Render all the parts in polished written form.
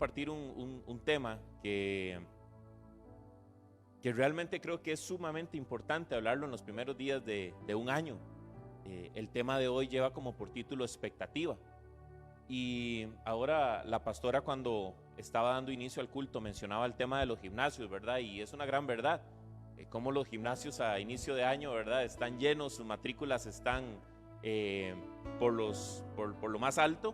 compartir un tema que realmente creo que es sumamente importante hablarlo en los primeros días de un año. El tema de hoy lleva como por título expectativa. Y ahora la pastora, cuando estaba dando inicio al culto, mencionaba el tema de los gimnasios, ¿verdad? Y es una gran verdad. Cómo los gimnasios a inicio de año, ¿verdad? Están llenos, sus matrículas están por lo más alto.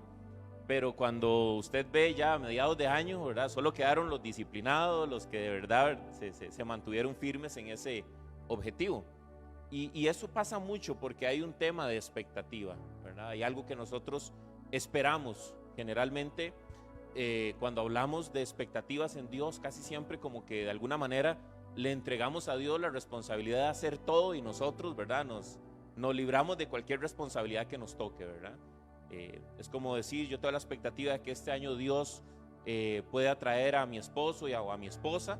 Pero cuando usted ve ya a mediados de año, ¿verdad? Solo quedaron los disciplinados, los que de verdad se mantuvieron firmes en ese objetivo. Y eso pasa mucho porque hay un tema de expectativa, ¿verdad? Hay algo que nosotros esperamos. Generalmente, cuando hablamos de expectativas en Dios, casi siempre como que de alguna manera le entregamos a Dios la responsabilidad de hacer todo y nosotros, ¿verdad? Nos libramos de cualquier responsabilidad que nos toque, ¿verdad? Es como decir, yo tengo la expectativa de que este año Dios pueda traer a mi esposo o a mi esposa,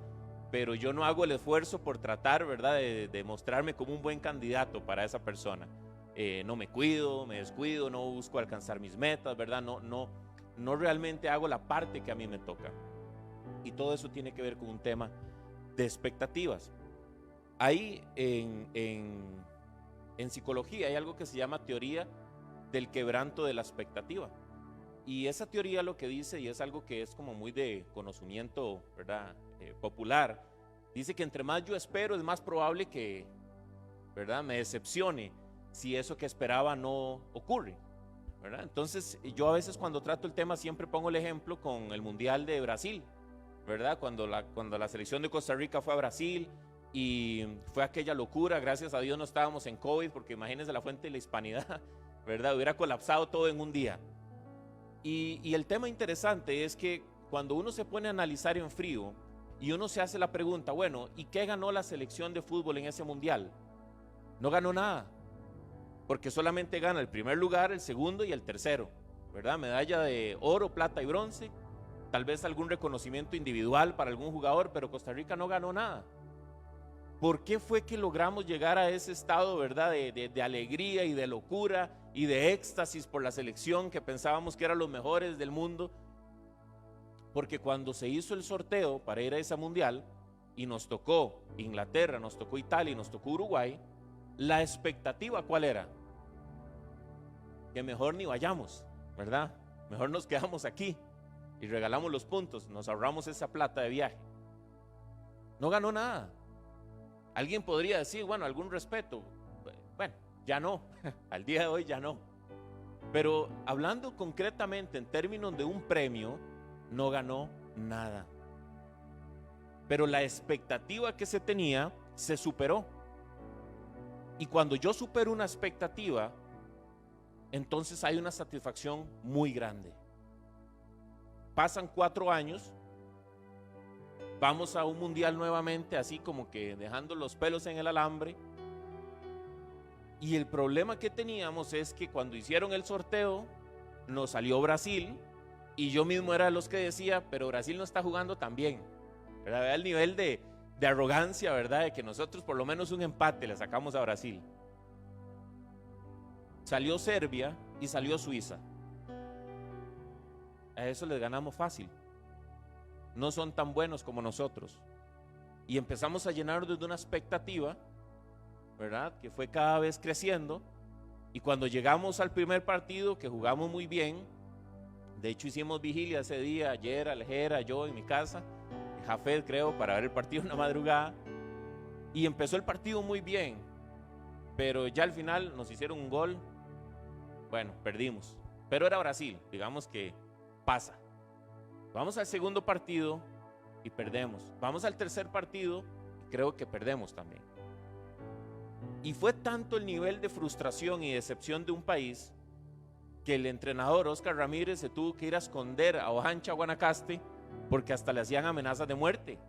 pero yo no hago el esfuerzo por tratar, ¿verdad?, de mostrarme como un buen candidato para esa persona. No me cuido, me descuido, no busco alcanzar mis metas, ¿verdad? No realmente hago la parte que a mí me toca. Y todo eso tiene que ver con un tema de expectativas. Ahí en psicología hay algo que se llama teoría del quebranto de la expectativa. Y esa teoría lo que dice, y es algo que es como muy de conocimiento, ¿verdad?, popular, dice que entre más yo espero es más probable que, ¿verdad?, me decepcione si eso que esperaba no ocurre, ¿verdad? Entonces yo a veces cuando trato el tema siempre pongo el ejemplo con el Mundial de Brasil, ¿verdad? Cuando la selección de Costa Rica fue a Brasil y fue aquella locura, gracias a Dios no estábamos en COVID, porque imagínense la fuente de la hispanidad, ¿verdad? Hubiera colapsado todo en un día. Y el tema interesante es que cuando uno se pone a analizar en frío y uno se hace la pregunta, bueno, ¿y qué ganó la selección de fútbol en ese mundial? No ganó nada, porque solamente gana el primer lugar, el segundo y el tercero, ¿verdad? Medalla de oro, plata y bronce, tal vez algún reconocimiento individual para algún jugador, pero Costa Rica no ganó nada. ¿Por qué fue que logramos llegar a ese estado, ¿verdad?, de alegría y de locura y de éxtasis por la selección que pensábamos que eran los mejores del mundo? Porque cuando se hizo el sorteo para ir a esa mundial y nos tocó Inglaterra, nos tocó Italia y nos tocó Uruguay, la expectativa ¿cuál era? Que mejor ni vayamos, ¿verdad? Mejor nos quedamos aquí y regalamos los puntos, nos ahorramos esa plata de viaje. No ganó nada. Alguien podría decir, bueno, algún respeto. Bueno, ya no, al día de hoy ya no. Pero hablando concretamente en términos de un premio, no ganó nada. Pero la expectativa que se tenía se superó. Y cuando yo supero una expectativa, entonces hay una satisfacción muy grande. Pasan 4 años. Vamos a un mundial nuevamente, así como que dejando los pelos en el alambre. Y el problema que teníamos es que cuando hicieron el sorteo, nos salió Brasil. Y yo mismo era de los que decía, pero Brasil no está jugando tan bien, ¿verdad? Vea el nivel de arrogancia, ¿verdad?, de que nosotros por lo menos un empate le sacamos a Brasil. Salió Serbia y salió Suiza. A eso les ganamos fácil. No son tan buenos como nosotros. Y empezamos a llenarnos de una expectativa, ¿verdad?, que fue cada vez creciendo. Y cuando llegamos al primer partido, que jugamos muy bien, de hecho hicimos vigilia ese día, ayer, Aljera, yo en mi casa, Jafet creo, para ver el partido en la madrugada. Y empezó el partido muy bien, pero ya al final nos hicieron un gol. Bueno, perdimos, pero era Brasil, digamos que pasa. Vamos al segundo partido y perdemos. Vamos al tercer partido y creo que perdemos también. Y fue tanto el nivel de frustración y decepción de un país que el entrenador Oscar Ramírez se tuvo que ir a esconder a Ojancha, Guanacaste, porque hasta le hacían amenazas de muerte,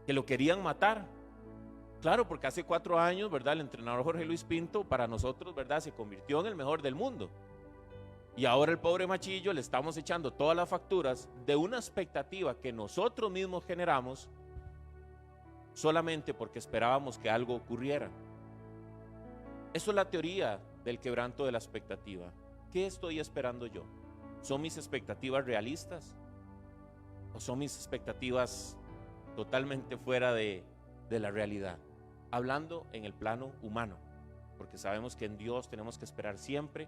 que lo querían matar. Claro, porque hace 4 años, ¿verdad?, el entrenador Jorge Luis Pinto para nosotros, ¿verdad?, se convirtió en el mejor del mundo. Y ahora el pobre Machillo le estamos echando todas las facturas de una expectativa que nosotros mismos generamos solamente porque esperábamos que algo ocurriera. Eso es la teoría del quebranto de la expectativa. ¿Qué estoy esperando yo? ¿Son mis expectativas realistas? ¿O son mis expectativas totalmente fuera de la realidad? Hablando en el plano humano, porque sabemos que en Dios tenemos que esperar siempre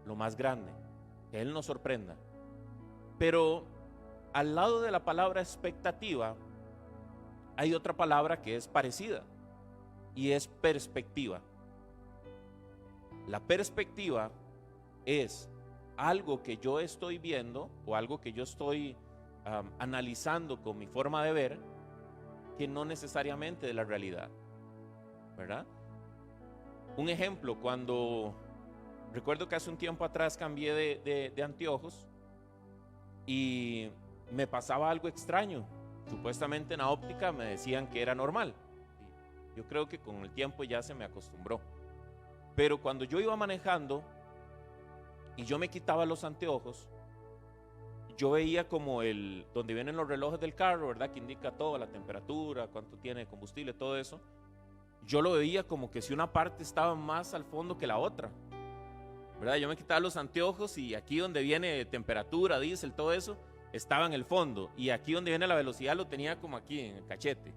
lo más grande, que Él nos sorprenda. Pero al lado de la palabra expectativa hay otra palabra que es parecida, y es perspectiva. La perspectiva es algo que yo estoy viendo o algo que yo estoy analizando con mi forma de ver, que no necesariamente de la realidad, ¿verdad? Un ejemplo, recuerdo que hace un tiempo atrás cambié de anteojos y me pasaba algo extraño. Supuestamente en la óptica me decían que era normal. Yo creo que con el tiempo ya se me acostumbró. Pero cuando yo iba manejando y yo me quitaba los anteojos, yo veía como donde vienen los relojes del carro, ¿verdad? Que indica todo, la temperatura, cuánto tiene de combustible, todo eso. Yo lo veía como que si una parte estaba más al fondo que la otra, ¿verdad? Yo me quitaba los anteojos y aquí donde viene temperatura, diésel, todo eso, estaba en el fondo. Y aquí donde viene la velocidad lo tenía como aquí en el cachete.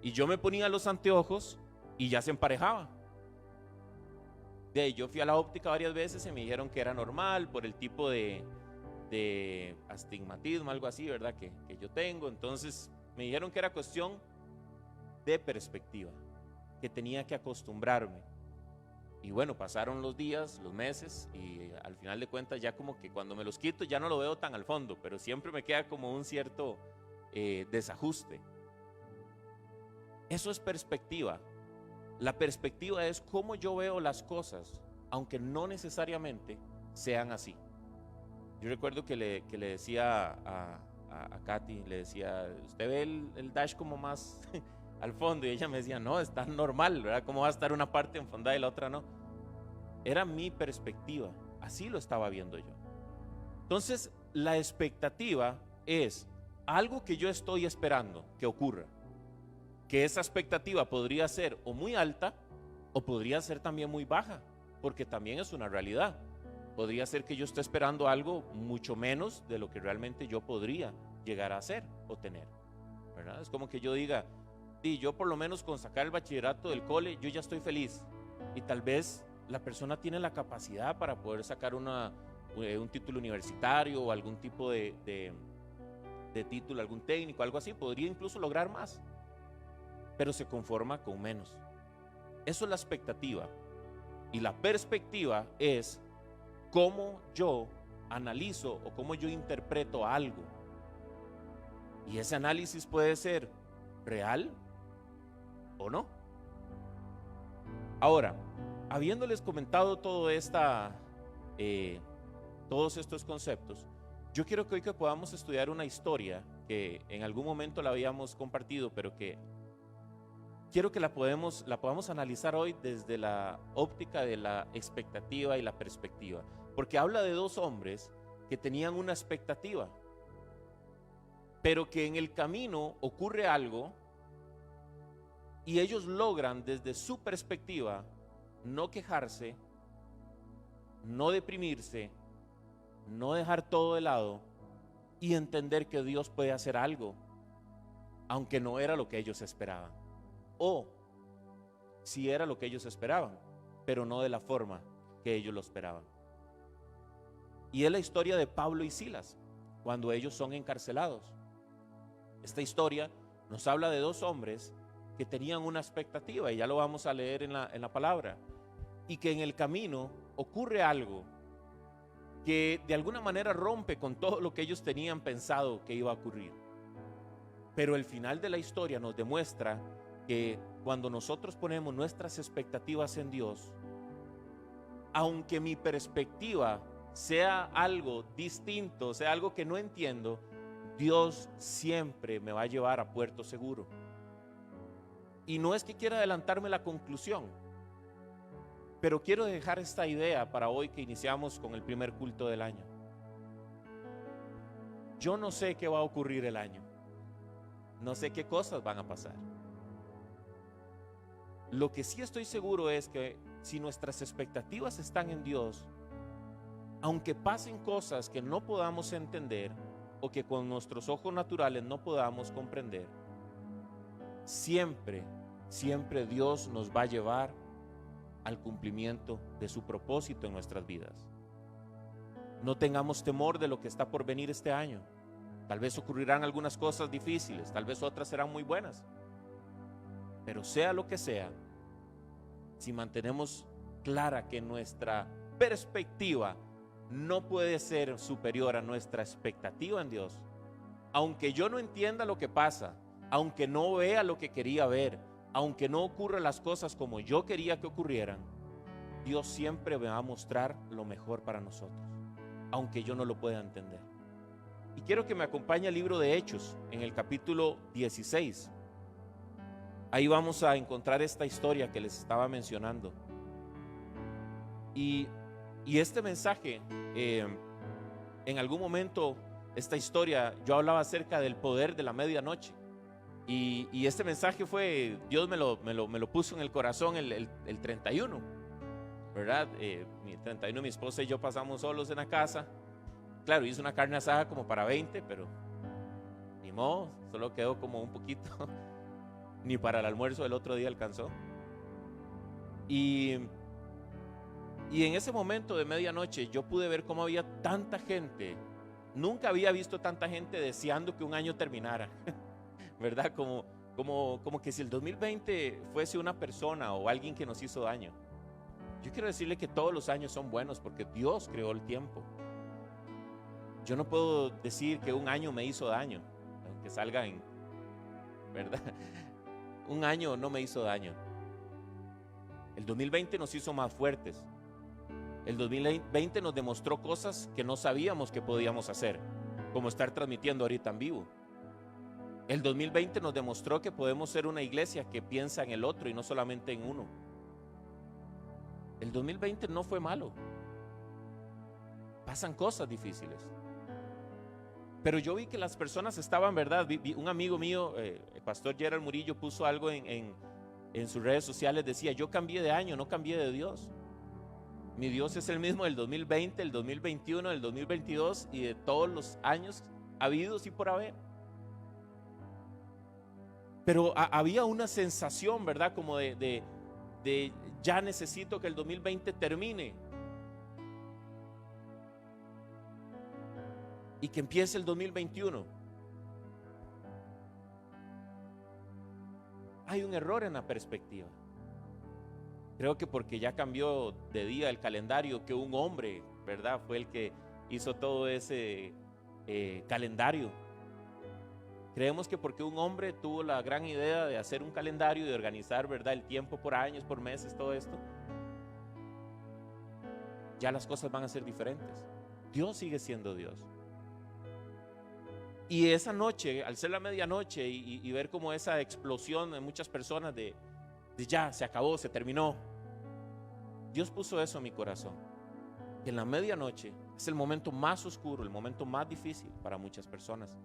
Y yo me ponía los anteojos y ya se emparejaba. De ahí yo fui a la óptica varias veces y me dijeron que era normal por el tipo de astigmatismo, algo así, ¿verdad? Que yo tengo. Entonces me dijeron que era cuestión de perspectiva, que tenía que acostumbrarme. Y bueno, pasaron los días, los meses, y al final de cuentas ya como que cuando me los quito ya no lo veo tan al fondo, pero siempre me queda como un cierto desajuste. Eso es perspectiva. La perspectiva es cómo yo veo las cosas, aunque no necesariamente sean así. Yo recuerdo que le decía a Katy, le decía, ¿usted ve el dash como más al fondo? Y ella me decía, no, está normal, ¿verdad? ¿Cómo va a estar una parte enfondada y la otra no? Era mi perspectiva, así lo estaba viendo yo. Entonces, la expectativa es algo que yo estoy esperando que ocurra, que esa expectativa podría ser o muy alta o podría ser también muy baja, porque también es una realidad. Podría ser que yo esté esperando algo mucho menos de lo que realmente yo podría llegar a hacer o tener, ¿verdad? Es como que yo diga, sí, yo por lo menos con sacar el bachillerato del cole, yo ya estoy feliz. Y tal vez la persona tiene la capacidad para poder sacar un título universitario o algún tipo de título, algún técnico, algo así. Podría incluso lograr más, pero se conforma con menos. Eso es la expectativa. Y la perspectiva es cómo yo analizo o cómo yo interpreto algo. Y ese análisis puede ser real o no. Ahora, habiéndoles comentado todos estos conceptos, yo quiero que hoy que podamos estudiar una historia que en algún momento la habíamos compartido, pero que quiero que la podamos analizar hoy desde la óptica de la expectativa y la perspectiva, porque habla de dos hombres que tenían una expectativa, pero que en el camino ocurre algo y ellos logran desde su perspectiva no quejarse, no deprimirse, no dejar todo de lado y entender que Dios puede hacer algo, aunque no era lo que ellos esperaban. O si era lo que ellos esperaban, pero no de la forma que ellos lo esperaban. Y es la historia de Pablo y Silas, cuando ellos son encarcelados. Esta historia nos habla de dos hombres que tenían una expectativa, y ya lo vamos a leer en la palabra, y que en el camino ocurre algo que de alguna manera rompe con todo lo que ellos tenían pensado que iba a ocurrir. Pero el final de la historia nos demuestra que cuando nosotros ponemos nuestras expectativas en Dios, aunque mi perspectiva sea algo distinto, sea algo que no entiendo, Dios siempre me va a llevar a puerto seguro. Y no es que quiera adelantarme la conclusión, pero quiero dejar esta idea para hoy que iniciamos con el primer culto del año. Yo no sé qué va a ocurrir el año, no sé qué cosas van a pasar. Lo que sí estoy seguro es que si nuestras expectativas están en Dios, aunque pasen cosas que no podamos entender, o que con nuestros ojos naturales no podamos comprender, siempre, siempre Dios nos va a llevar al cumplimiento de su propósito en nuestras vidas. No tengamos temor de lo que está por venir este año. Tal vez ocurrirán algunas cosas difíciles, tal vez otras serán muy buenas. Pero sea lo que sea, si mantenemos clara que nuestra perspectiva no puede ser superior a nuestra expectativa en Dios, aunque yo no entienda lo que pasa, aunque no vea lo que quería ver, aunque no ocurran las cosas como yo quería que ocurrieran, Dios siempre me va a mostrar lo mejor para nosotros, aunque yo no lo pueda entender. Y quiero que me acompañe al libro de Hechos, en el capítulo 16. Ahí vamos a encontrar esta historia que les estaba mencionando. Y este mensaje, en algún momento, esta historia, yo hablaba acerca del poder de la medianoche. Y este mensaje fue, Dios me lo puso en el corazón el 31, ¿verdad? El 31 mi esposa y yo pasamos solos en la casa. Claro, hice una carne asada como para 20, pero ni modo, solo quedó como un poquito. Ni para el almuerzo del otro día alcanzó. Y en ese momento de medianoche yo pude ver cómo había tanta gente. Nunca había visto tanta gente deseando que un año terminara. ¿Verdad? Como que si el 2020 fuese una persona o alguien que nos hizo daño. Yo quiero decirle que todos los años son buenos porque Dios creó el tiempo. Yo no puedo decir que un año me hizo daño, aunque salga en, ¿verdad? Un año no me hizo daño. El 2020 nos hizo más fuertes. El 2020 nos demostró cosas que no sabíamos que podíamos hacer, como estar transmitiendo ahorita en vivo. El 2020 nos demostró que podemos ser una iglesia que piensa en el otro y no solamente en uno. El 2020 no fue malo. Pasan cosas difíciles. Pero yo vi que las personas estaban, ¿verdad? Un amigo mío, el pastor Gerald Murillo, puso algo en sus redes sociales. Decía, yo cambié de año, no cambié de Dios. Mi Dios es el mismo del 2020, el 2021, el 2022 y de todos los años habidos y por haber. Pero había una sensación, ¿verdad? Como de ya necesito que el 2020 termine y que empiece el 2021. Hay un error en la perspectiva. Creo que porque ya cambió de día el calendario, que un hombre, ¿verdad? Fue el que hizo todo ese calendario. Creemos que porque un hombre tuvo la gran idea de hacer un calendario y de organizar, ¿verdad?, el tiempo por años, por meses, todo esto, ya las cosas van a ser diferentes. Dios sigue siendo Dios. Y esa noche, al ser la medianoche y ver como esa explosión en muchas personas de ya, se acabó, se terminó, Dios puso eso en mi corazón, que en la medianoche es el momento más oscuro, el momento más difícil para muchas personas.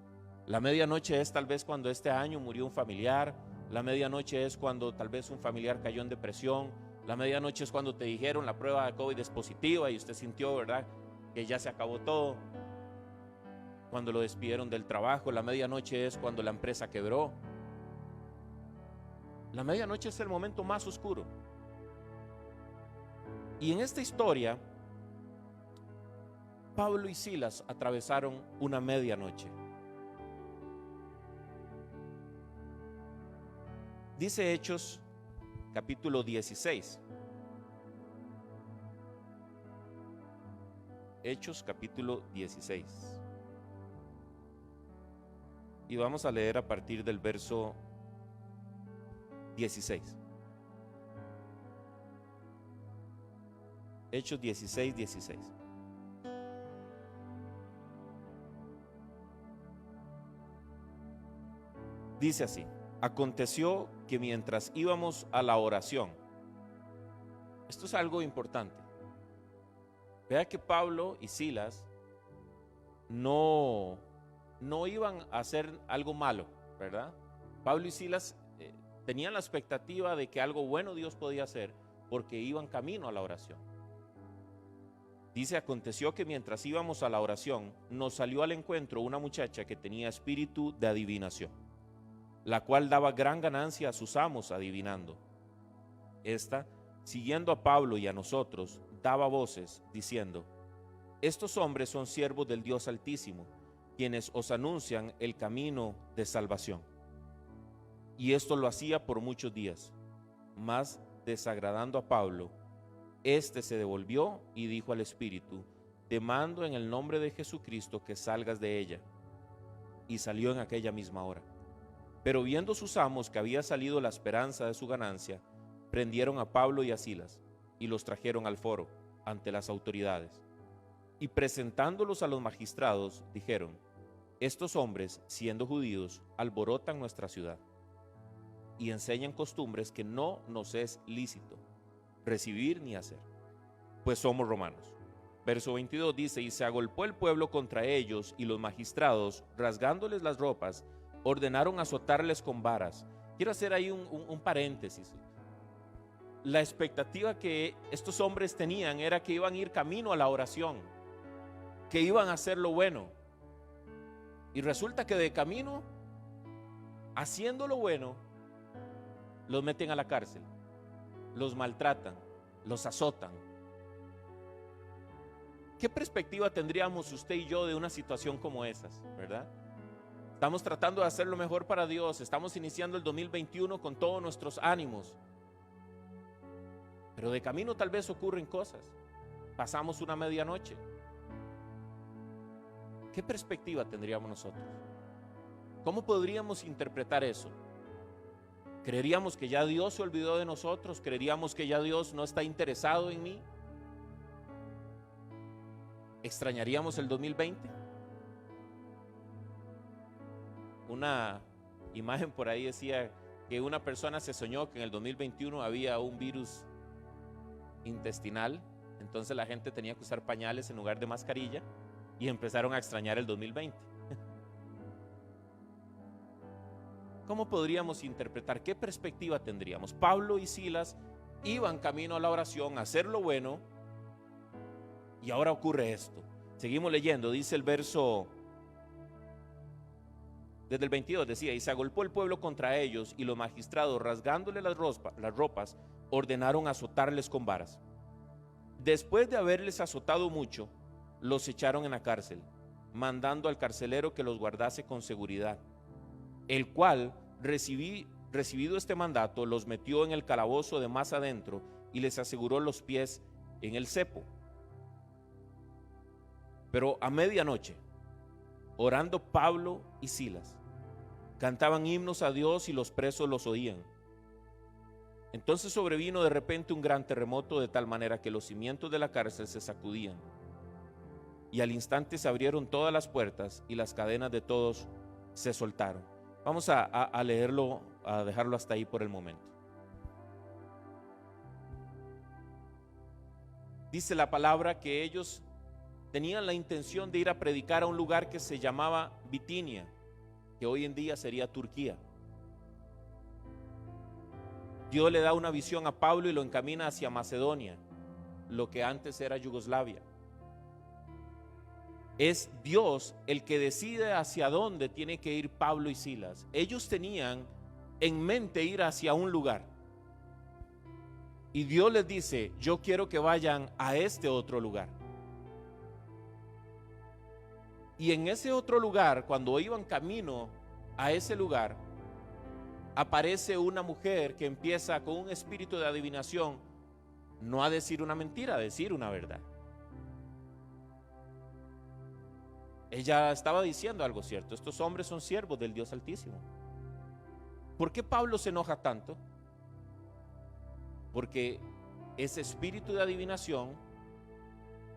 La medianoche es tal vez cuando este año murió un familiar, la medianoche es cuando tal vez un familiar cayó en depresión, la medianoche es cuando te dijeron la prueba de COVID es positiva y usted sintió, ¿verdad?, que ya se acabó todo. Cuando lo despidieron del trabajo, la medianoche es cuando la empresa quebró. La medianoche es el momento más oscuro. Y en esta historia, Pablo y Silas atravesaron una medianoche. Dice Hechos, capítulo 16. Hechos, capítulo 16. Y vamos a leer a partir del verso 16. Hechos 16, 16. Dice así: aconteció que mientras íbamos a la oración, esto es algo importante. Vea que Pablo y Silas no iban a hacer algo malo, ¿verdad? Pablo y Silas tenían la expectativa de que algo bueno Dios podía hacer porque iban camino a la oración. Dice, aconteció que mientras íbamos a la oración, nos salió al encuentro una muchacha que tenía espíritu de adivinación, la cual daba gran ganancia a sus amos adivinando. Esta, siguiendo a Pablo y a nosotros, daba voces, diciendo: estos hombres son siervos del Dios Altísimo, quienes os anuncian el camino de salvación. Y esto lo hacía por muchos días. Mas, desagradando a Pablo, este se devolvió y dijo al espíritu: te mando en el nombre de Jesucristo que salgas de ella. Y salió en aquella misma hora. Pero viendo sus amos que había salido la esperanza de su ganancia, prendieron a Pablo y a Silas y los trajeron al foro ante las autoridades. Y presentándolos a los magistrados, dijeron: estos hombres, siendo judíos, alborotan nuestra ciudad y enseñan costumbres que no nos es lícito recibir ni hacer, pues somos romanos. Verso 22 dice: y se agolpó el pueblo contra ellos, y los magistrados, rasgándoles las ropas, ordenaron azotarles con varas. Quiero hacer ahí un paréntesis. La expectativa que estos hombres tenían era que iban a ir camino a la oración, que iban a hacer lo bueno, y resulta que de camino, haciendo lo bueno, los meten a la cárcel, los maltratan, los azotan. ¿Qué perspectiva tendríamos usted y yo de una situación como esas, verdad? Estamos tratando de hacer lo mejor para Dios, estamos iniciando el 2021 con todos nuestros ánimos, pero de camino tal vez ocurren cosas. Pasamos una medianoche. ¿Qué perspectiva tendríamos nosotros? ¿Cómo podríamos interpretar eso? ¿Creeríamos que ya Dios se olvidó de nosotros? ¿Creeríamos que ya Dios no está interesado en mí? ¿Extrañaríamos el 2020? Una imagen por ahí decía que una persona se soñó que en el 2021 había un virus intestinal, entonces la gente tenía que usar pañales en lugar de mascarilla y empezaron a extrañar el 2020. ¿Cómo podríamos interpretar? ¿Qué perspectiva tendríamos? Pablo y Silas iban camino a la oración, a hacer lo bueno, y ahora ocurre esto. Seguimos leyendo, dice el verso, desde el 22 decía: y se agolpó el pueblo contra ellos, y los magistrados, rasgándole las ropas, ordenaron azotarles con varas. Después de haberles azotado mucho, los echaron en la cárcel, mandando al carcelero que los guardase con seguridad, el cual, recibido este mandato, los metió en el calabozo de más adentro y les aseguró los pies en el cepo. Pero a medianoche, orando Pablo y Silas, cantaban himnos a Dios y los presos los oían. Entonces sobrevino de repente un gran terremoto, de tal manera que los cimientos de la cárcel se sacudían, y al instante se abrieron todas las puertas y las cadenas de todos se soltaron. Vamos a leerlo, a dejarlo hasta ahí por el momento. Dice la palabra que ellos tenían la intención de ir a predicar a un lugar que se llamaba Bitinia, que hoy en día sería Turquía. Dios le da una visión a Pablo y lo encamina hacia Macedonia, lo que antes era Yugoslavia. Es Dios el que decide hacia dónde tiene que ir Pablo y Silas. Ellos tenían en mente ir hacia un lugar, y Dios les dice: yo quiero que vayan a este otro lugar. Y en ese otro lugar, cuando iban camino a ese lugar, aparece una mujer que empieza con un espíritu de adivinación, no a decir una mentira, a decir una verdad. Ella estaba diciendo algo cierto: estos hombres son siervos del Dios Altísimo. ¿Por qué Pablo se enoja tanto? Porque ese espíritu de adivinación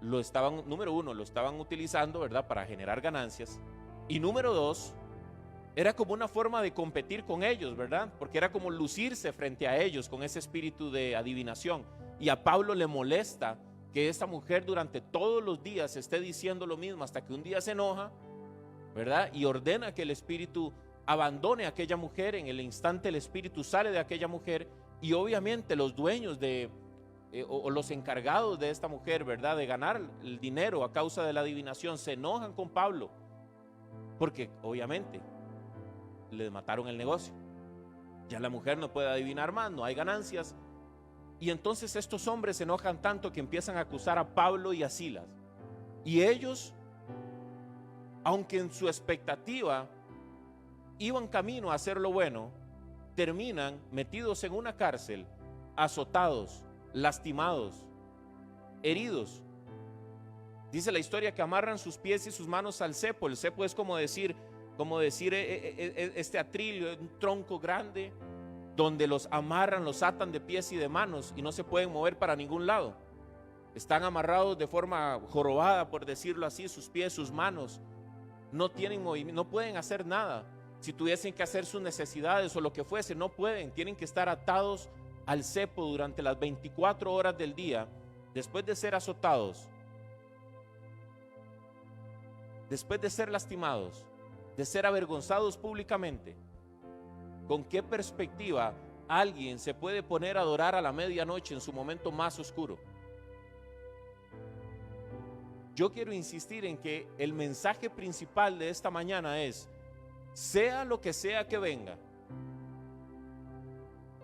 lo estaban, número uno, lo estaban utilizando, ¿verdad?, para generar ganancias, y número dos, era como una forma de competir con ellos, ¿verdad?, porque era como lucirse frente a ellos con ese espíritu de adivinación. Y a Pablo le molesta que esta mujer durante todos los días esté diciendo lo mismo, hasta que un día se enoja, ¿verdad?, y ordena que el espíritu abandone a aquella mujer. En el instante el espíritu sale de aquella mujer, y obviamente los dueños de o los encargados de esta mujer, ¿verdad?, de ganar el dinero a causa de la adivinación, se enojan con Pablo, porque obviamente le mataron el negocio. Ya la mujer no puede adivinar más, no hay ganancias. Y entonces estos hombres se enojan tanto que empiezan a acusar a Pablo y a Silas. Y ellos, aunque en su expectativa iban camino a hacer lo bueno, terminan metidos en una cárcel, azotados, lastimados, heridos. Dice la historia que amarran sus pies y sus manos al cepo. El cepo es como decir este atril, un tronco grande, donde los amarran, los atan de pies y de manos y no se pueden mover para ningún lado. Están amarrados de forma jorobada, por decirlo así, sus pies, sus manos. No tienen movimiento, no pueden hacer nada. Si tuviesen que hacer sus necesidades o lo que fuese, no pueden. Tienen que estar atados al cepo durante las 24 horas del día, después de ser azotados, después de ser lastimados, de ser avergonzados públicamente. ¿Con qué perspectiva alguien se puede poner a adorar a la medianoche en su momento más oscuro? Yo quiero insistir en que el mensaje principal de esta mañana es: sea lo que sea que venga,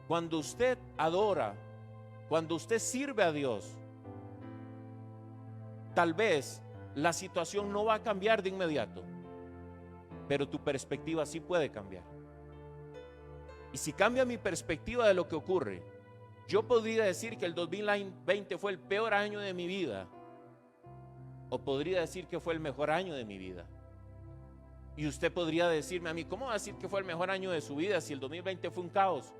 cuando usted adora, cuando usted sirve a Dios, tal vez la situación no va a cambiar de inmediato, pero tu perspectiva sí puede cambiar. Y si cambia mi perspectiva de lo que ocurre, yo podría decir que el 2020 fue el peor año de mi vida, o podría decir que fue el mejor año de mi vida. Y usted podría decirme a mí: ¿cómo va a decir que fue el mejor año de su vida si el 2020 fue un caos?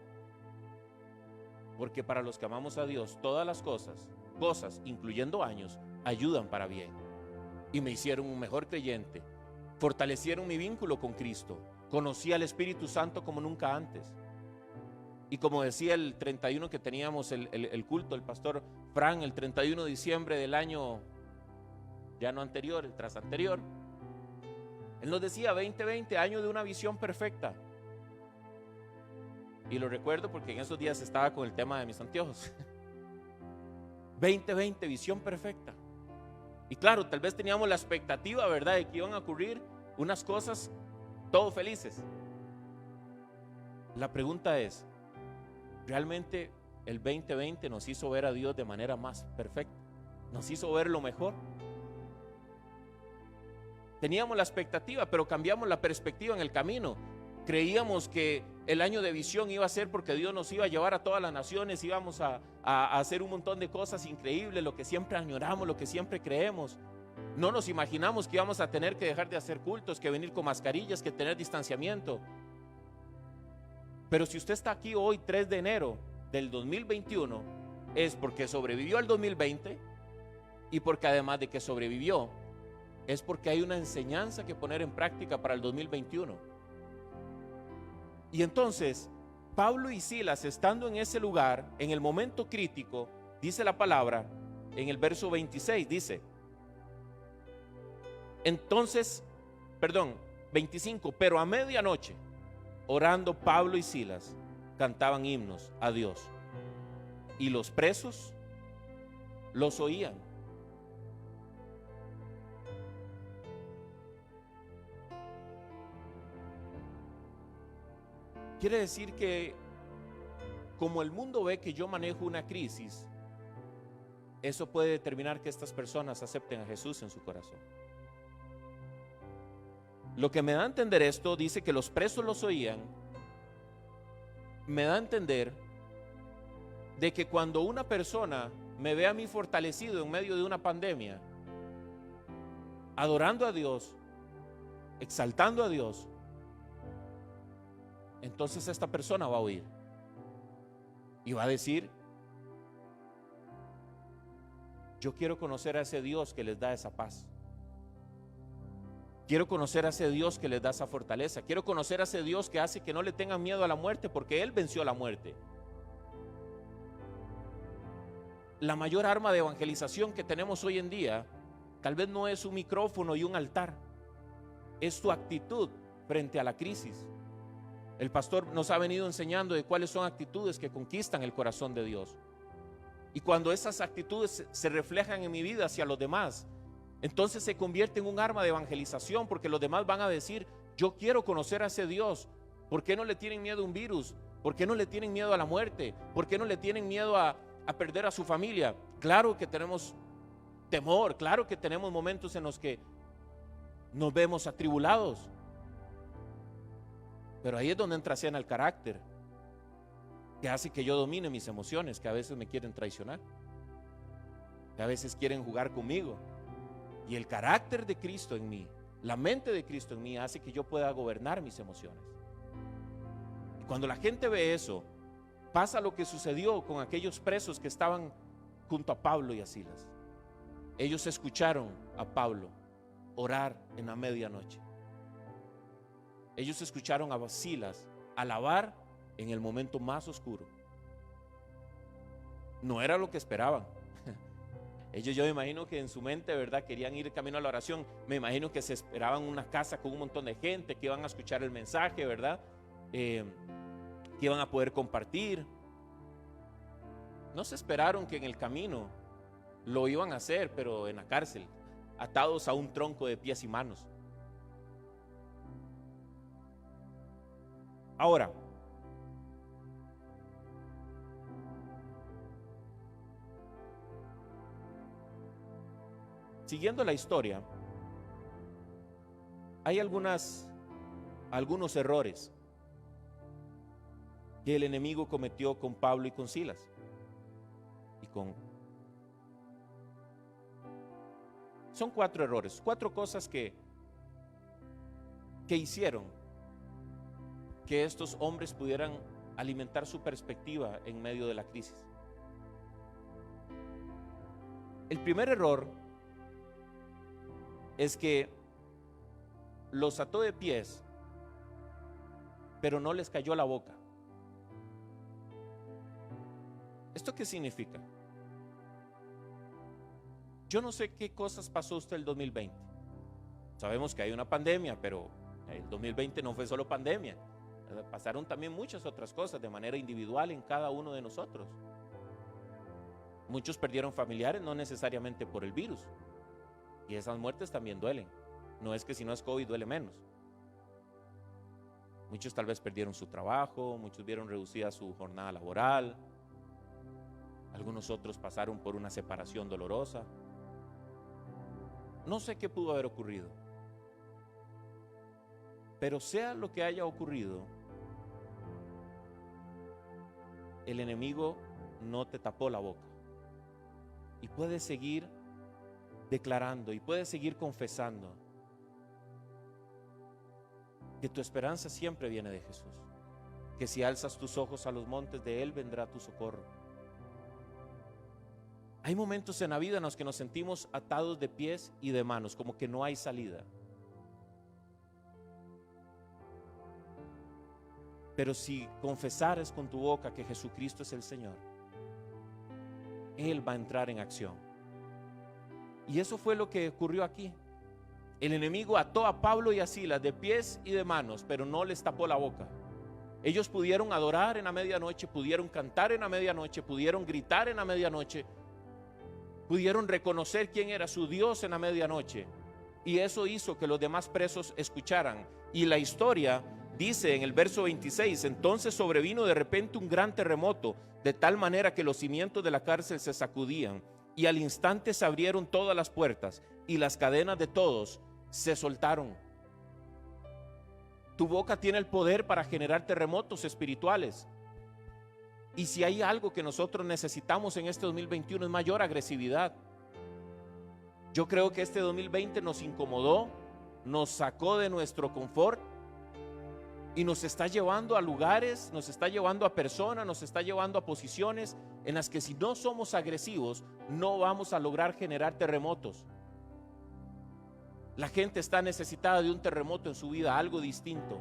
Porque para los que amamos a Dios, todas las cosas, incluyendo años, ayudan para bien. Y me hicieron un mejor creyente, fortalecieron mi vínculo con Cristo, conocí al Espíritu Santo como nunca antes. Y como decía el 31 que teníamos el culto, el pastor Fran, el 31 de diciembre del año, ya no anterior, el tras anterior, él nos decía: 2020, año de una visión perfecta. Y lo recuerdo porque en esos días estaba con el tema de mis anteojos. 2020, visión perfecta. Y claro, tal vez teníamos la expectativa, ¿verdad?, de que iban a ocurrir unas cosas todos felices. La pregunta es: ¿realmente el 2020 nos hizo ver a Dios de manera más perfecta? ¿Nos hizo ver lo mejor? Teníamos la expectativa, pero cambiamos la perspectiva en el camino. Creíamos que el año de visión iba a ser porque Dios nos iba a llevar a todas las naciones, íbamos a hacer un montón de cosas increíbles, lo que siempre añoramos, lo que siempre creemos. No nos imaginamos que íbamos a tener que dejar de hacer cultos, que venir con mascarillas, que tener distanciamiento. Pero si usted está aquí hoy, 3 de enero del 2021, es porque sobrevivió al 2020 y porque además de que sobrevivió, es porque hay una enseñanza que poner en práctica para el 2021. Y entonces, Pablo y Silas, estando en ese lugar, en el momento crítico, dice la palabra, en el verso 26, dice, 25, pero a medianoche, orando Pablo y Silas, cantaban himnos a Dios, y los presos los oían. Quiere decir que como el mundo ve que yo manejo una crisis, eso puede determinar que estas personas acepten a Jesús en su corazón. Lo que me da a entender esto, dice que los presos los oían, me da a entender de que cuando una persona me ve a mí fortalecido en medio de una pandemia, adorando a Dios, exaltando a Dios, entonces esta persona va a oír y va a decir: yo quiero conocer a ese Dios que les da esa paz. Quiero conocer a ese Dios que les da esa fortaleza. Quiero conocer a ese Dios que hace que no le tengan miedo a la muerte, porque Él venció la muerte. La mayor arma de evangelización que tenemos hoy en día tal vez no es un micrófono y un altar, es tu actitud frente a la crisis. El pastor nos ha venido enseñando de cuáles son actitudes que conquistan el corazón de Dios. Y cuando esas actitudes se reflejan en mi vida hacia los demás, entonces se convierte en un arma de evangelización, porque los demás van a decir: yo quiero conocer a ese Dios. ¿Por qué no le tienen miedo a un virus? ¿Por qué no le tienen miedo a la muerte? ¿Por qué no le tienen miedo a perder a su familia? Claro que tenemos temor, claro que tenemos momentos en los que nos vemos atribulados, pero ahí es donde entra escena el carácter, que hace que yo domine mis emociones, que a veces me quieren traicionar, que a veces quieren jugar conmigo. Y el carácter de Cristo en mí, la mente de Cristo en mí, hace que yo pueda gobernar mis emociones. Y cuando la gente ve eso, pasa lo que sucedió con aquellos presos que estaban junto a Pablo y a Silas. Ellos escucharon a Pablo orar en la medianoche. Ellos escucharon a Silas alabar en el momento más oscuro. No era lo que esperaban. Ellos, yo me imagino que en su mente, ¿verdad?, querían ir camino a la oración. Me imagino que se esperaban una casa con un montón de gente, que iban a escuchar el mensaje, ¿verdad?, que iban a poder compartir. No se esperaron que en el camino lo iban a hacer, pero en la cárcel, atados a un tronco de pies y manos. Ahora, siguiendo la historia, hay algunos errores que el enemigo cometió con Pablo y con Silas. Son 4 errores, 4 cosas que hicieron que estos hombres pudieran alimentar su perspectiva en medio de la crisis. El primer error es que los ató de pies, pero no les cayó la boca. ¿Esto qué significa? Yo no sé qué cosas pasó usted el 2020. Sabemos que hay una pandemia, pero el 2020 no fue solo pandemia. Pasaron también muchas otras cosas de manera individual en cada uno de nosotros. Muchos perdieron familiares, no necesariamente por el virus. Y esas muertes también duelen. No es que si no es COVID duele menos. Muchos tal vez perdieron su trabajo, muchos vieron reducida su jornada laboral. Algunos otros pasaron por una separación dolorosa. No sé qué pudo haber ocurrido. Pero sea lo que haya ocurrido, el enemigo no te tapó la boca. Y puedes seguir declarando y puedes seguir confesando que tu esperanza siempre viene de Jesús. Que si alzas tus ojos a los montes, de Él vendrá tu socorro. Hay momentos en la vida en los que nos sentimos atados de pies y de manos, como que no hay salida. Pero si confesares con tu boca que Jesucristo es el Señor, Él va a entrar en acción. Y eso fue lo que ocurrió aquí. El enemigo ató a Pablo y a Silas de pies y de manos, pero no les tapó la boca. Ellos pudieron adorar en la medianoche, pudieron cantar en la medianoche, pudieron gritar en la medianoche, pudieron reconocer quién era su Dios en la medianoche. Y eso hizo que los demás presos escucharan. Y la historia dice en el verso 26: entonces sobrevino de repente un gran terremoto, de tal manera que los cimientos de la cárcel se sacudían, y al instante se abrieron todas las puertas, y las cadenas de todos se soltaron. Tu boca tiene el poder para generar terremotos espirituales. Y si hay algo que nosotros necesitamos en este 2021 es mayor agresividad. Yo creo que este 2020 nos incomodó, nos sacó de nuestro confort y nos está llevando a lugares, nos está llevando a personas, nos está llevando a posiciones en las que si no somos agresivos no vamos a lograr generar terremotos. La gente está necesitada de un terremoto en su vida, algo distinto.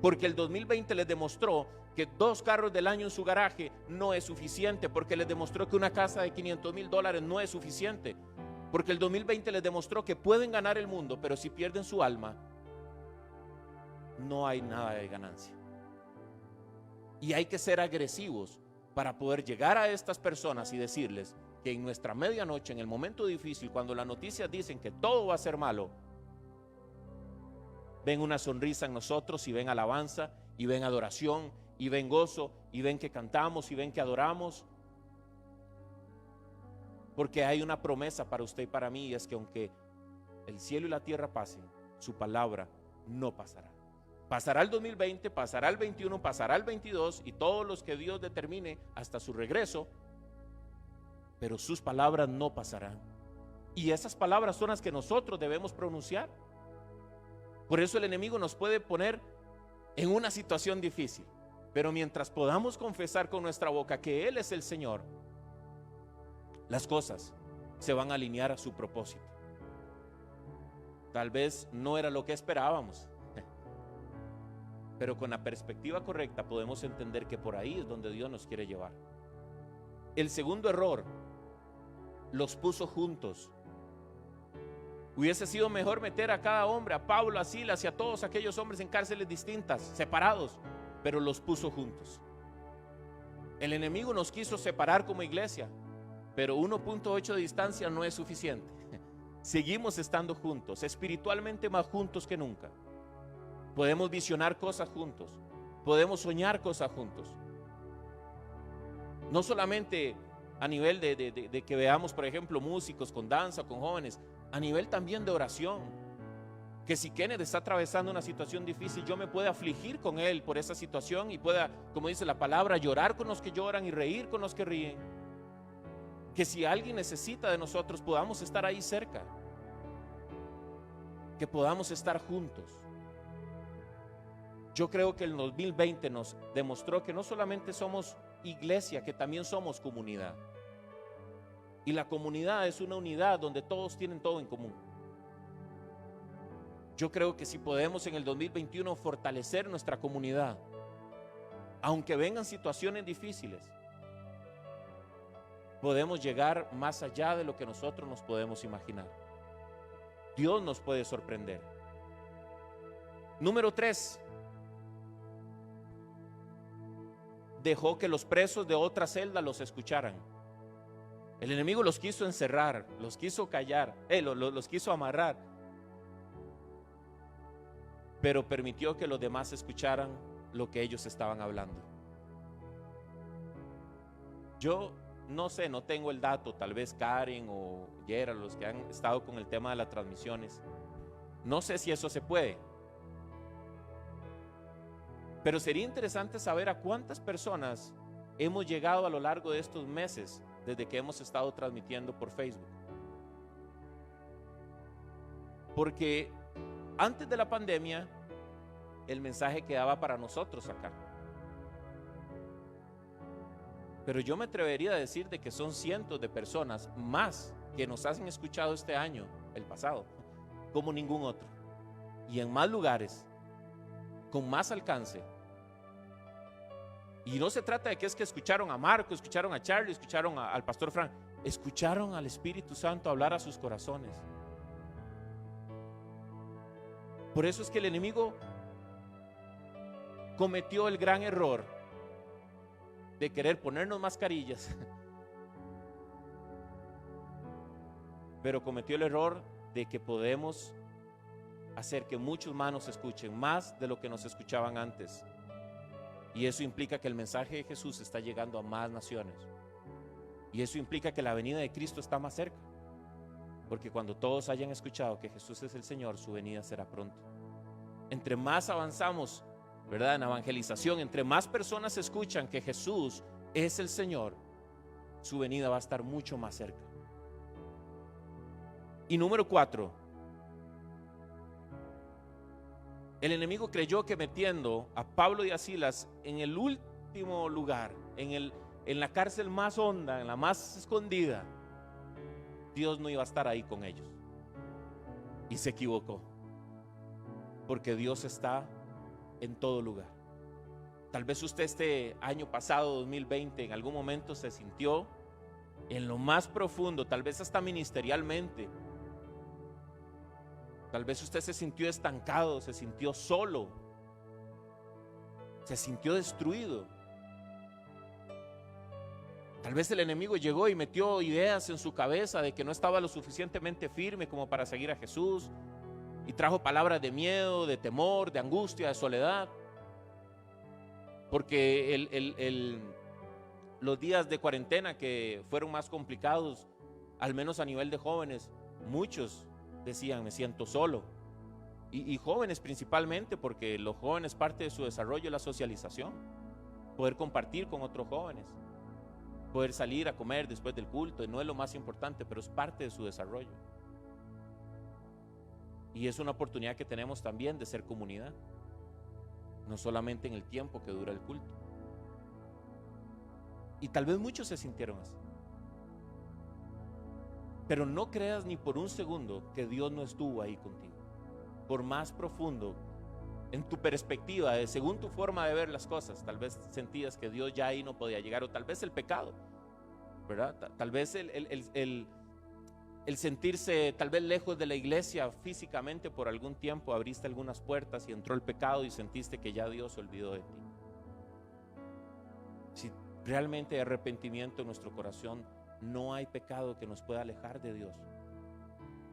Porque el 2020 les demostró que 2 carros del año en su garaje no es suficiente. Porque les demostró que una casa de $500,000 no es suficiente. Porque el 2020 les demostró que pueden ganar el mundo, pero si pierden su alma, no hay nada de ganancia. Y hay que ser agresivos para poder llegar a estas personas y decirles que en nuestra medianoche, en el momento difícil, cuando las noticias dicen que todo va a ser malo, ven una sonrisa en nosotros y ven alabanza y ven adoración y ven gozo y ven que cantamos y ven que adoramos. Porque hay una promesa para usted y para mí, y es que aunque el cielo y la tierra pasen, su palabra no pasará. Pasará el 2020, pasará el 21, pasará el 22 y todos los que Dios determine hasta su regreso, pero sus palabras no pasarán. Y esas palabras son las que nosotros debemos pronunciar. Por eso el enemigo nos puede poner en una situación difícil, pero mientras podamos confesar con nuestra boca que Él es el Señor, las cosas se van a alinear a su propósito. Tal vez no era lo que esperábamos, pero con la perspectiva correcta podemos entender que por ahí es donde Dios nos quiere llevar. El segundo error, los puso juntos. Hubiese sido mejor meter a cada hombre, a Pablo, a Silas y a todos aquellos hombres en cárceles distintas, separados, pero los puso juntos. El enemigo nos quiso separar como iglesia, pero 1.8 de distancia no es suficiente. Seguimos estando juntos, espiritualmente más juntos que nunca. Podemos visionar cosas juntos, podemos soñar cosas juntos. No solamente a nivel de que veamos, por ejemplo, músicos con danza, con jóvenes, a nivel también de oración. Que si Kenneth está atravesando una situación difícil, yo me pueda afligir con él por esa situación y pueda, como dice la palabra, llorar con los que lloran y reír con los que ríen. Que si alguien necesita de nosotros, podamos estar ahí cerca. Que podamos estar juntos. Yo creo que el 2020 nos demostró que no solamente somos iglesia, que también somos comunidad. Y la comunidad es una unidad donde todos tienen todo en común. Yo creo que si podemos en el 2021 fortalecer nuestra comunidad, aunque vengan situaciones difíciles, podemos llegar más allá de lo que nosotros nos podemos imaginar. Dios nos puede sorprender. Número 3. Dejó que los presos de otra celda los escucharan. El enemigo los quiso encerrar, los quiso callar, los quiso amarrar, pero permitió que los demás escucharan lo que ellos estaban hablando. Yo no sé, no tengo el dato, tal vez Karen o Yera, los que han estado con el tema de las transmisiones, no sé si eso se puede, pero sería interesante saber a cuántas personas hemos llegado a lo largo de estos meses desde que hemos estado transmitiendo por Facebook. Porque antes de la pandemia, el mensaje quedaba para nosotros acá. Pero yo me atrevería a decir de que son cientos de personas más que nos han escuchado este año, el pasado, como ningún otro. Y en más lugares, con más alcance. Y no se trata de que es que escucharon a Marco, escucharon a Charlie, escucharon al pastor Frank, escucharon al Espíritu Santo hablar a sus corazones. Por eso es que el enemigo cometió el gran error de querer ponernos mascarillas, pero cometió el error de que podemos hacer que muchos más nos escuchen, más de lo que nos escuchaban antes. Y eso implica que el mensaje de Jesús está llegando a más naciones. Y eso implica que la venida de Cristo está más cerca. Porque cuando todos hayan escuchado que Jesús es el Señor, su venida será pronto. Entre más avanzamos, ¿verdad?, en evangelización, entre más personas escuchan que Jesús es el Señor, su venida va a estar mucho más cerca. Y número 4. El enemigo creyó que metiendo a Pablo y a Silas en el último lugar, en la cárcel más honda, en la más escondida, Dios no iba a estar ahí con ellos. Y se equivocó. Porque Dios está en todo lugar. Tal vez usted este año pasado, 2020, en algún momento se sintió en lo más profundo, tal vez hasta ministerialmente. Tal vez usted se sintió estancado, se sintió solo, se sintió destruido. Tal vez el enemigo llegó y metió ideas en su cabeza de que no estaba lo suficientemente firme como para seguir a Jesús, y trajo palabras de miedo, de temor, de angustia, de soledad. Porque los días de cuarentena que fueron más complicados, al menos a nivel de jóvenes, muchos decían: me siento solo. Y jóvenes principalmente, porque los jóvenes, parte de su desarrollo es la socialización, poder compartir con otros jóvenes, poder salir a comer después del culto. No es lo más importante, pero es parte de su desarrollo. Y es una oportunidad que tenemos también de ser comunidad, no solamente en el tiempo que dura el culto. Y tal vez muchos se sintieron así. Pero no creas ni por un segundo que Dios no estuvo ahí contigo. Por más profundo, en tu perspectiva, según tu forma de ver las cosas, tal vez sentías que Dios ya ahí no podía llegar, o tal vez el pecado, ¿verdad? Tal vez el sentirse tal vez lejos de la iglesia físicamente por algún tiempo, abriste algunas puertas y entró el pecado y sentiste que ya Dios se olvidó de ti. Si realmente hay arrepentimiento en nuestro corazón, no hay pecado que nos pueda alejar de Dios.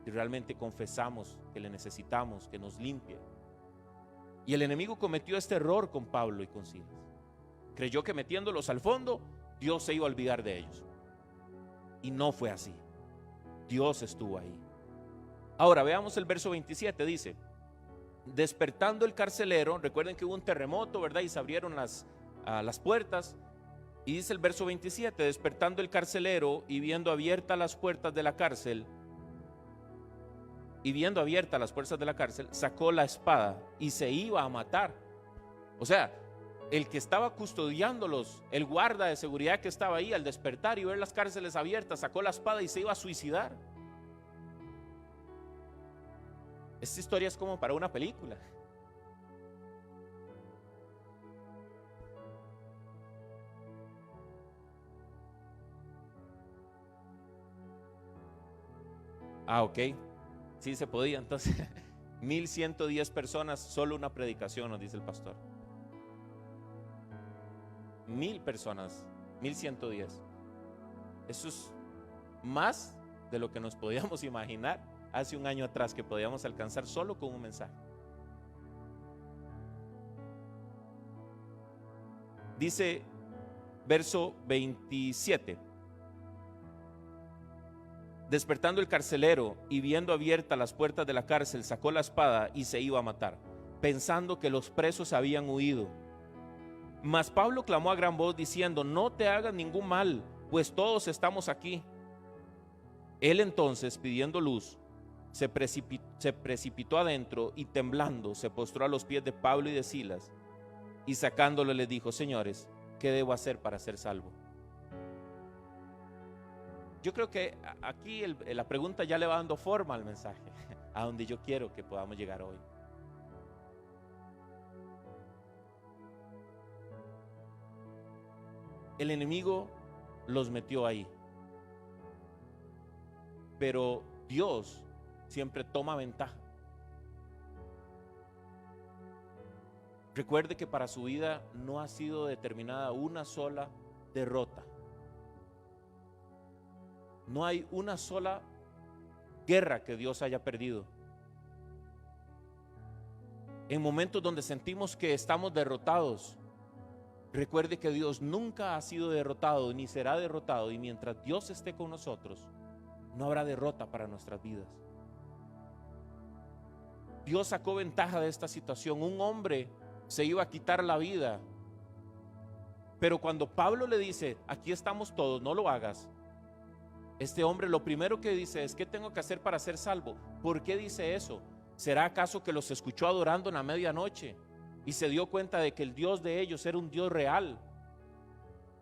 Si realmente confesamos que le necesitamos, que nos limpie. Y el enemigo cometió este error con Pablo y con Silas. Creyó que metiéndolos al fondo, Dios se iba a olvidar de ellos. Y no fue así. Dios estuvo ahí. Ahora veamos el verso 27, dice: despertando el carcelero, recuerden que hubo un terremoto, ¿verdad? Y se abrieron las puertas. Y dice el verso 27, despertando el carcelero y viendo abiertas las puertas de la cárcel, sacó la espada y se iba a matar. O sea, el que estaba custodiándolos, el guarda de seguridad que estaba ahí, al despertar y ver las cárceles abiertas, sacó la espada y se iba a suicidar. Esta historia es como para una película. Ok, sí se podía. Entonces 1110 personas, solo una predicación, nos dice el pastor. 1000 personas, 1110. Eso es más de lo que nos podíamos imaginar hace un año atrás, que podíamos alcanzar solo con un mensaje. Dice verso 27: despertando el carcelero y viendo abiertas las puertas de la cárcel, sacó la espada y se iba a matar, pensando que los presos habían huido. Mas Pablo clamó a gran voz diciendo: no te hagas ningún mal, pues todos estamos aquí. Él entonces, pidiendo luz, se precipitó adentro y temblando se postró a los pies de Pablo y de Silas, y sacándolo le dijo: señores, ¿qué debo hacer para ser salvo? Yo creo que aquí la pregunta ya le va dando forma al mensaje, a donde yo quiero que podamos llegar hoy. El enemigo los metió ahí, pero Dios siempre toma ventaja. Recuerde que para su vida no ha sido determinada una sola derrota. No hay una sola guerra que Dios haya perdido. En momentos donde sentimos que estamos derrotados, recuerde que Dios nunca ha sido derrotado ni será derrotado, y mientras Dios esté con nosotros, no habrá derrota para nuestras vidas. Dios sacó ventaja de esta situación. Un hombre se iba a quitar la vida, pero cuando Pablo le dice: aquí estamos todos, no lo hagas, este hombre lo primero que dice es: ¿qué tengo que hacer para ser salvo? ¿Por qué dice eso? ¿Será acaso que los escuchó adorando en la medianoche y se dio cuenta de que el Dios de ellos era un Dios real,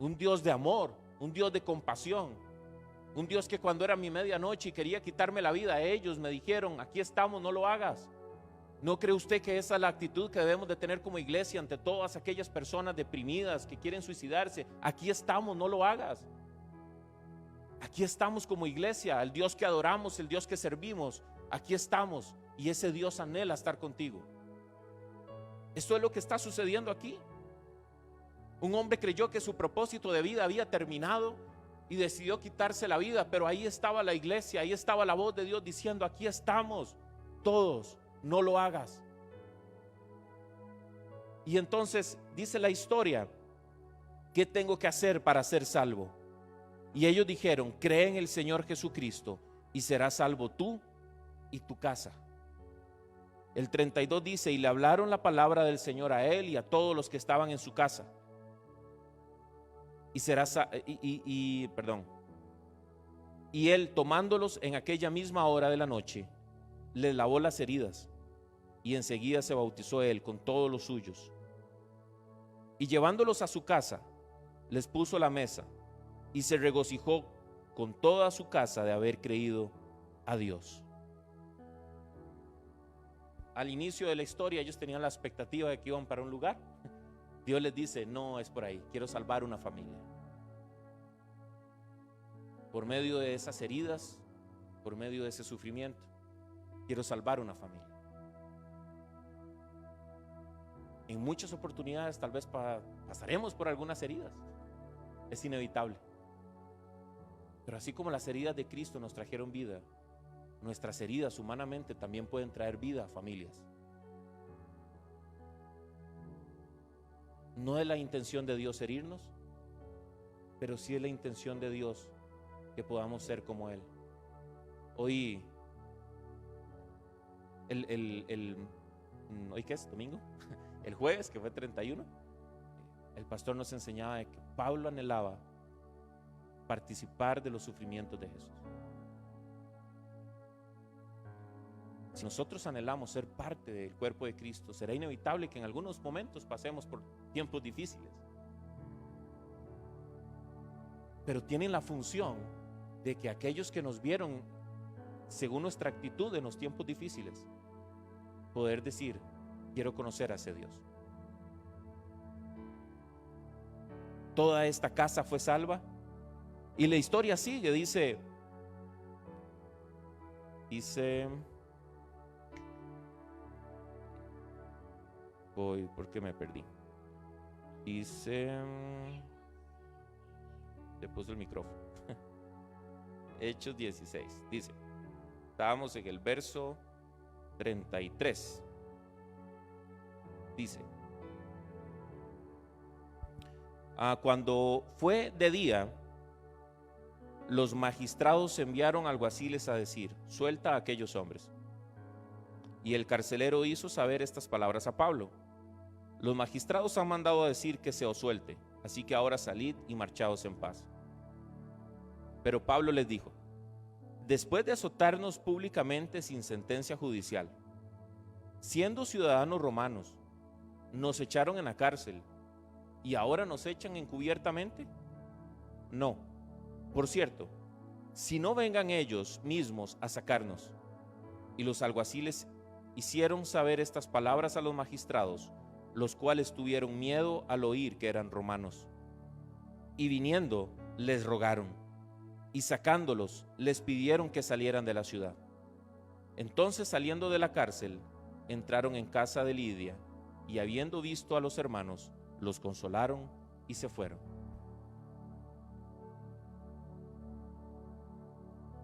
un Dios de amor, un Dios de compasión, un Dios que cuando era mi medianoche y quería quitarme la vida, ellos me dijeron: aquí estamos, no lo hagas? ¿No cree usted que esa es la actitud que debemos de tener como iglesia ante todas aquellas personas deprimidas que quieren suicidarse? Aquí estamos, no lo hagas. Aquí estamos como iglesia, el Dios que adoramos, el Dios que servimos, aquí estamos, y ese Dios anhela estar contigo. Esto es lo que está sucediendo aquí. Un hombre creyó que su propósito de vida había terminado y decidió quitarse la vida, pero ahí estaba la iglesia, ahí estaba la voz de Dios diciendo: aquí estamos todos, no lo hagas. Y entonces dice la historia: ¿qué tengo que hacer para ser salvo? Y ellos dijeron: cree en el Señor Jesucristo y serás salvo tú y tu casa. El 32 dice: y le hablaron la palabra del Señor a él y a todos los que estaban en su casa. Y él, tomándolos en aquella misma hora de la noche, les lavó las heridas, y enseguida se bautizó él con todos los suyos. Y llevándolos a su casa, les puso la mesa, y se regocijó con toda su casa de haber creído a Dios. Al inicio de la historia ellos tenían la expectativa de que iban para un lugar. Dios les dice: no es por ahí, quiero salvar una familia. Por medio de esas heridas, por medio de ese sufrimiento, quiero salvar una familia. En muchas oportunidades tal vez pasaremos por algunas heridas, es inevitable. Pero así como las heridas de Cristo nos trajeron vida, nuestras heridas humanamente también pueden traer vida a familias. No es la intención de Dios herirnos, pero sí es la intención de Dios que podamos ser como Él. Hoy, ¿hoy qué es? ¿Domingo? El jueves, que fue 31, el pastor nos enseñaba de que Pablo anhelaba participar de los sufrimientos de Jesús. Si nosotros anhelamos ser parte del cuerpo de Cristo, será inevitable que en algunos momentos pasemos por tiempos difíciles. Pero tienen la función de que aquellos que nos vieron según nuestra actitud en los tiempos difíciles, poder decir: quiero conocer a ese Dios. Toda esta casa fue salva. Y la historia sigue, dice, voy, porque me perdí. Dice, le puse el micrófono. Hechos 16, dice, estábamos en el verso 33. Dice, cuando fue de día, los magistrados enviaron alguaciles a decir: suelta a aquellos hombres. Y el carcelero hizo saber estas palabras a Pablo: los magistrados han mandado a decir que se os suelte, así que ahora salid y marchaos en paz. Pero Pablo les dijo: después de azotarnos públicamente sin sentencia judicial, siendo ciudadanos romanos, nos echaron en la cárcel y ahora nos echan encubiertamente. No, por cierto, si no vengan ellos mismos a sacarnos. Y los alguaciles hicieron saber estas palabras a los magistrados, los cuales tuvieron miedo al oír que eran romanos. Y viniendo, les rogaron, y sacándolos, les pidieron que salieran de la ciudad. Entonces, saliendo de la cárcel, entraron en casa de Lidia, y habiendo visto a los hermanos, los consolaron y se fueron.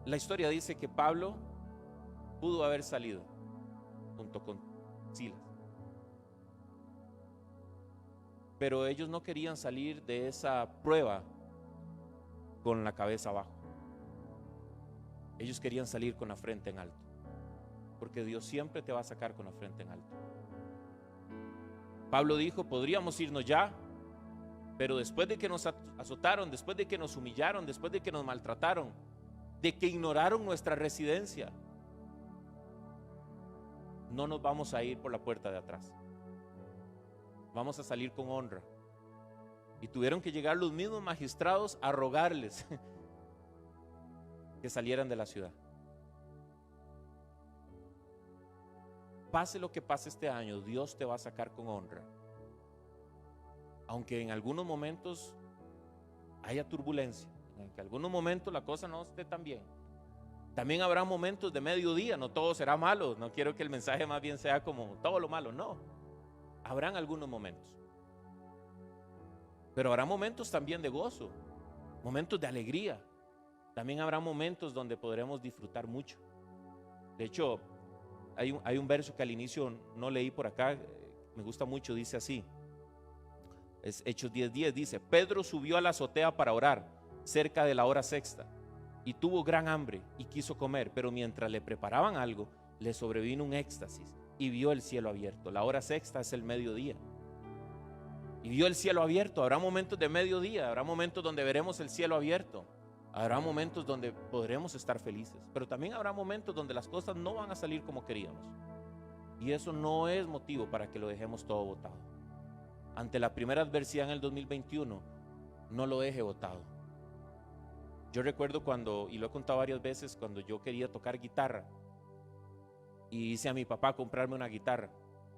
La historia dice que Pablo pudo haber salido junto con Silas, pero ellos no querían salir de esa prueba con la cabeza abajo. Ellos querían salir con la frente en alto, porque Dios siempre te va a sacar con la frente en alto. Pablo dijo: podríamos irnos ya, pero después de que nos azotaron, después de que nos humillaron, después de que nos maltrataron, de que ignoraron nuestra residencia, no nos vamos a ir por la puerta de atrás. Vamos a salir con honra. Y tuvieron que llegar los mismos magistrados a rogarles que salieran de la ciudad. Pase lo que pase este año, Dios te va a sacar con honra. Aunque en algunos momentos haya turbulencia, en que en algunos momentos la cosa no esté tan bien. También habrá momentos de mediodía, no todo será malo. No quiero que el mensaje más bien sea como todo lo malo, no. Habrán algunos momentos. Pero habrá momentos también de gozo. momentos de alegría. También habrá momentos donde podremos disfrutar mucho. De hecho, hay un verso que al inicio no leí por acá, me gusta mucho, dice así, es Hechos 10:10, dice: Pedro subió a la azotea para orar cerca de la hora sexta y tuvo gran hambre y quiso comer, pero mientras le preparaban algo, le sobrevino un éxtasis y vio el cielo abierto. La hora sexta es el mediodía. Y vio el cielo abierto. Habrá momentos de mediodía, habrá momentos donde veremos el cielo abierto, habrá momentos donde podremos estar felices, pero también habrá momentos donde las cosas no van a salir como queríamos. Y eso no es motivo para que lo dejemos todo botado. Ante la primera adversidad en el 2021, no lo deje botado. Yo recuerdo cuando, y lo he contado varias veces, cuando yo quería tocar guitarra y hice a mi papá comprarme una guitarra.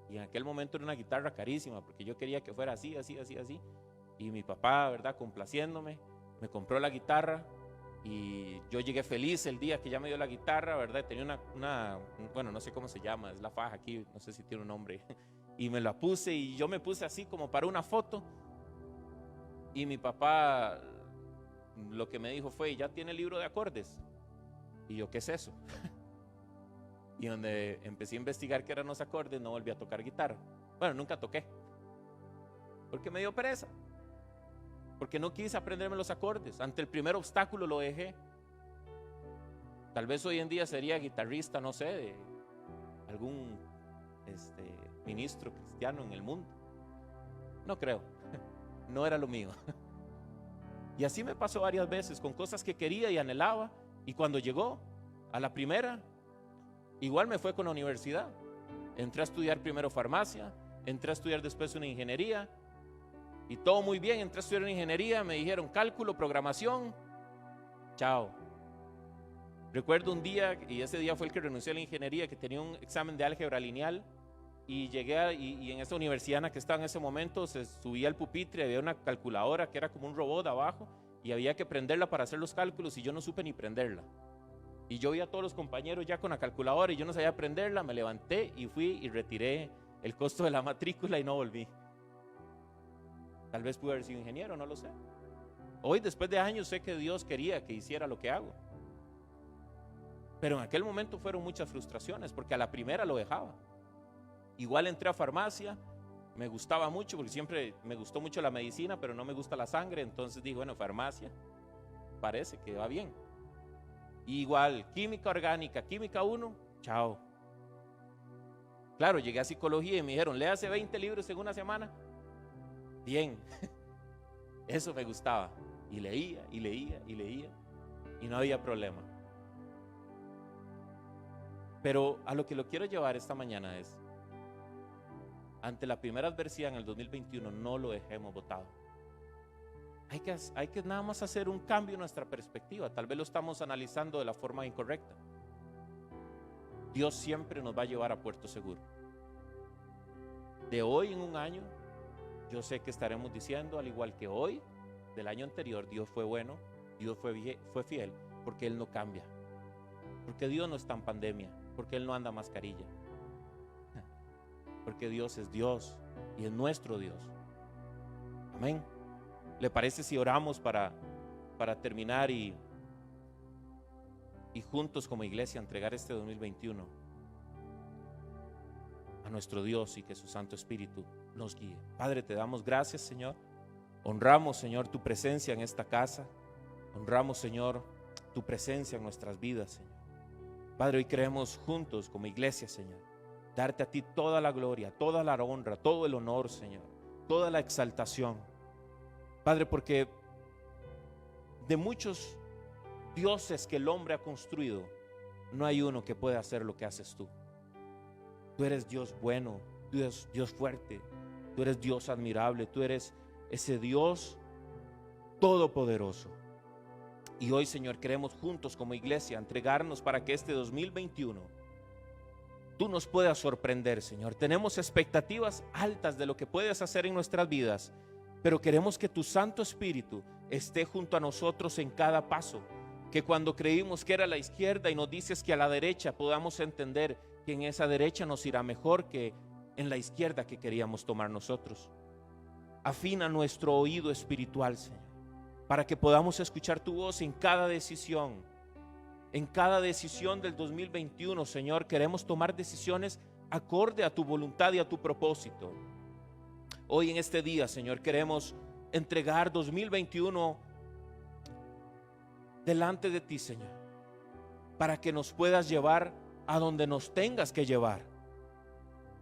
Y en aquel momento era una guitarra carísima, porque yo quería que fuera así. Y mi papá, ¿verdad?, complaciéndome, me compró la guitarra. Y yo llegué feliz el día que ya me dio la guitarra, ¿verdad? Tenía bueno, no sé cómo se llama, es la faja aquí, no sé si tiene un nombre. Y me la puse y yo me puse así como para una foto. Y mi papá lo que me dijo fue: ¿ya tiene el libro de acordes? Y yo, ¿qué es eso? Y donde empecé a investigar qué eran los acordes, no volví a tocar guitarra. Bueno, nunca toqué, porque me dio pereza, porque no quise aprenderme los acordes. Ante el primer obstáculo lo dejé. Tal vez hoy en día sería guitarrista, no sé, de algún ministro cristiano en el mundo. No creo, no era lo mío. Y así me pasó varias veces con cosas que quería y anhelaba, y cuando llegó a la primera, igual me fue con la universidad. Entré a estudiar primero farmacia, entré a estudiar después una ingeniería, y todo muy bien. Entré a estudiar una ingeniería, me dijeron cálculo, programación, chao. Recuerdo un día, y ese día fue el que renuncié a la ingeniería, que tenía un examen de álgebra lineal, y llegué y en esa universidad en la que estaba en ese momento se subía al pupitre, había una calculadora que era como un robot abajo, y había que prenderla para hacer los cálculos, y yo no supe ni prenderla. Y yo vi a todos los compañeros ya con la calculadora y yo no sabía prenderla. Me levanté y fui y retiré el costo de la matrícula y no volví. Tal vez pude haber sido ingeniero, no lo sé. Hoy, después de años, sé que Dios quería que hiciera lo que hago. Pero en aquel momento fueron muchas frustraciones, porque a la primera lo dejaba. Igual entré a farmacia, me gustaba mucho, porque siempre me gustó mucho la medicina, pero no me gusta la sangre. Entonces dije, bueno, farmacia parece que va bien. Igual, química orgánica, química 1, chao. Claro, llegué a psicología y me dijeron, léase 20 libros en una semana. Bien, eso me gustaba. Y leía, y no había problema. Pero a lo que lo quiero llevar esta mañana es, ante la primera adversidad en el 2021, no lo dejemos botado. Hay que nada más hacer un cambio en nuestra perspectiva. Tal vez lo estamos analizando de la forma incorrecta. Dios siempre nos va a llevar a puerto seguro. De hoy en un año, yo sé que estaremos diciendo, al igual que hoy, del año anterior, Dios fue bueno, Dios fue fiel, porque Él no cambia. Porque Dios no está en pandemia, porque Él no anda mascarilla. Porque Dios es Dios y es nuestro Dios. Amén. ¿Le parece si oramos para terminar y juntos como iglesia entregar este 2021 a nuestro Dios y que su Santo Espíritu nos guíe? Padre, te damos gracias, Señor. Honramos, Señor, tu presencia en esta casa. Honramos, Señor, tu presencia en nuestras vidas, Señor. Padre, hoy queremos juntos como iglesia, Señor, darte a ti toda la gloria, toda la honra, todo el honor, Señor, toda la exaltación. Padre, porque de muchos dioses que el hombre ha construido, no hay uno que pueda hacer lo que haces tú. Tú eres Dios bueno, tú eres Dios fuerte, tú eres Dios admirable, tú eres ese Dios todopoderoso. Y hoy, Señor, queremos juntos como iglesia entregarnos para que este 2021 tú nos puedas sorprender, Señor. Tenemos expectativas altas de lo que puedes hacer en nuestras vidas, pero queremos que tu Santo Espíritu esté junto a nosotros en cada paso. Que cuando creímos que era a la izquierda y nos dices que a la derecha, podamos entender que en esa derecha nos irá mejor que en la izquierda que queríamos tomar nosotros. Afina nuestro oído espiritual, Señor. para que podamos escuchar tu voz en cada decisión. En cada decisión del 2021, Señor, queremos tomar decisiones acorde a tu voluntad y a tu propósito. Hoy en este día, Señor, queremos entregar 2021 delante de ti, Señor, para que nos puedas llevar a donde nos tengas que llevar.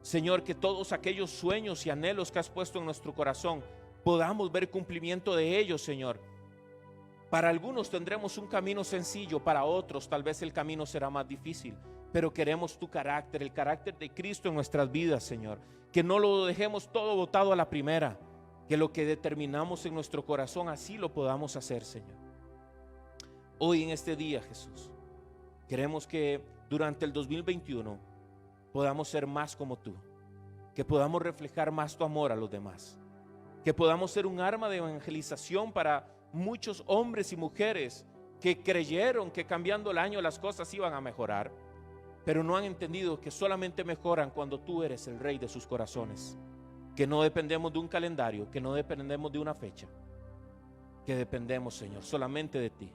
Señor, que todos aquellos sueños y anhelos que has puesto en nuestro corazón podamos ver cumplimiento de ellos, Señor. Para algunos tendremos un camino sencillo, para otros tal vez el camino será más difícil, pero queremos tu carácter, el carácter de Cristo en nuestras vidas, Señor. Que no lo dejemos todo botado a la primera, que lo que determinamos en nuestro corazón así lo podamos hacer, Señor. Hoy en este día, Jesús, queremos que durante el 2021 podamos ser más como tú, que podamos reflejar más tu amor a los demás, que podamos ser un arma de evangelización para muchos hombres y mujeres que creyeron que cambiando el año las cosas iban a mejorar, pero no han entendido que solamente mejoran cuando tú eres el rey de sus corazones, que no dependemos de un calendario, que no dependemos de una fecha, que dependemos, Señor, solamente de ti.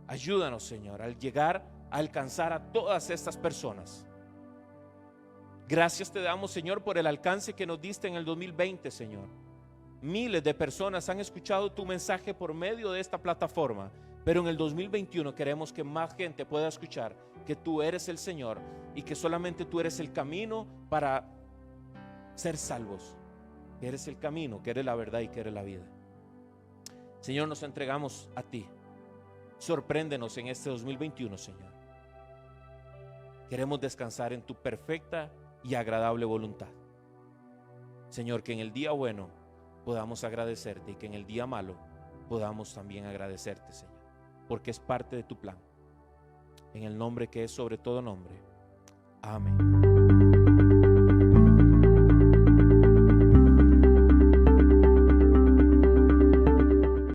Ayúdanos, Señor, al llegar a alcanzar a todas estas personas. Gracias te damos, Señor, por el alcance que nos diste en el 2020, Señor. Miles de personas han escuchado tu mensaje por medio de esta plataforma, pero en el 2021 queremos que más gente pueda escuchar que tú eres el Señor y que solamente tú eres el camino para ser salvos, que eres el camino, que eres la verdad y que eres la vida. Señor, nos entregamos a ti. Sorpréndenos en este 2021, Señor. Queremos descansar en tu perfecta y agradable voluntad. Señor, que en el día bueno podamos agradecerte y que en el día malo podamos también agradecerte, Señor, porque es parte de tu plan. En el nombre que es sobre todo nombre. Amén.